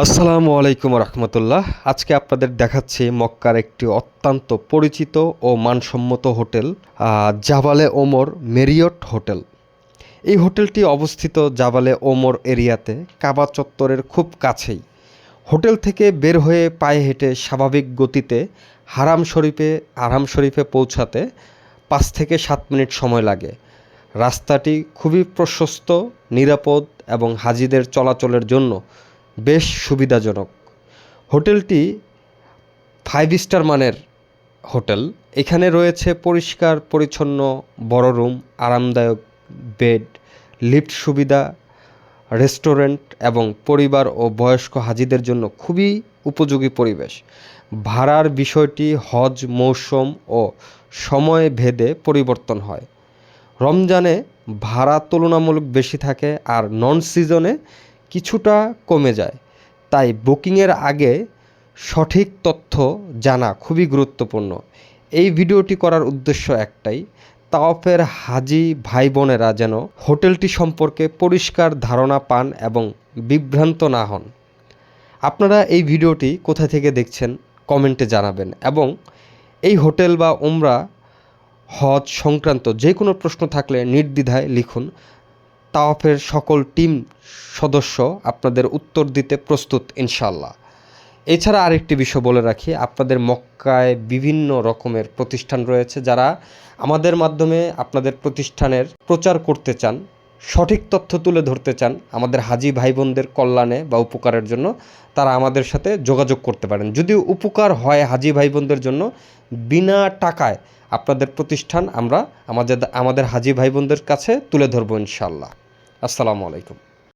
আসসালামু আলাইকুম রহমতুল্লাহ। আজকে আপনাদের দেখাচ্ছি মক্কার একটি অত্যন্ত পরিচিত ও মানসম্মত হোটেল, জাবালে ওমর মেরিয়ট হোটেল। এই হোটেলটি অবস্থিত জাবালে ওমর এরিয়াতে, কাবা চত্বরের খুব কাছেই। হোটেল থেকে বের হয়ে পায়ে হেঁটে স্বাভাবিক গতিতে আরাম শরীফে পৌঁছাতে 5 থেকে 7 মিনিট সময় লাগে। রাস্তাটি খুবই প্রশস্ত, নিরাপদ এবং হাজিদের চলাচলের জন্য বেশ সুবিধাজনক। হোটেলটি 5 স্টার মানের হোটেল। এখানে রয়েছে পরিষ্কার পরিচ্ছন্ন বড় রুম, আরামদায়ক বেড, লিফট সুবিধা, রেস্টুরেন্ট এবং পরিবার ও বয়স্ক হাজিদের জন্য খুবই উপযোগী পরিবেশ। ভাড়ার বিষয়টি হজ মৌসুম ও সময় ভেদে পরিবর্তন হয়। রমজানে ভাড়া তুলনামূলক বেশি থাকে আর নন সিজনে কিছুটা কমে যায়। তাই বুকিংয়ের আগে সঠিক তথ্য জানা খুবই গুরুত্বপূর্ণ। এই ভিডিওটি করার উদ্দেশ্য একটাই, তাওয়াফের হাজি ভাই বোনেরা যেন হোটেলটি সম্পর্কে পরিষ্কার ধারণা পান এবং বিভ্রান্ত না হন। আপনারা এই ভিডিওটি কোথা থেকে দেখছেন কমেন্টে জানাবেন এবং এই হোটেল বা উমরা হজ সংক্রান্ত যে কোনো প্রশ্ন থাকলে নির্দ্বিধায় লিখুন। তাওয়াফের সকল টিম সদস্য আপনাদের উত্তর দিতে প্রস্তুত ইনশাল্লাহ। এছাড়া আরেকটি বিষয় বলে রাখি, আপনাদের মক্কায় বিভিন্ন রকমের প্রতিষ্ঠান রয়েছে যারা আমাদের মাধ্যমে আপনাদের প্রতিষ্ঠানের প্রচার করতে চান, সঠিক তথ্য তুলে ধরতে চান আমাদের হাজি ভাই বোনদের কল্যাণে বা উপকারের জন্য, তারা আমাদের সাথে যোগাযোগ করতে পারেন। যদি উপকার হয় হাজি ভাই বোনদের জন্য, বিনা টাকায় আপনাদের প্রতিষ্ঠান আমরা আমাদের হাজি ভাই বোনদের কাছে তুলে ধরবো ইনশাল্লাহ। আসসালামু আলাইকুম।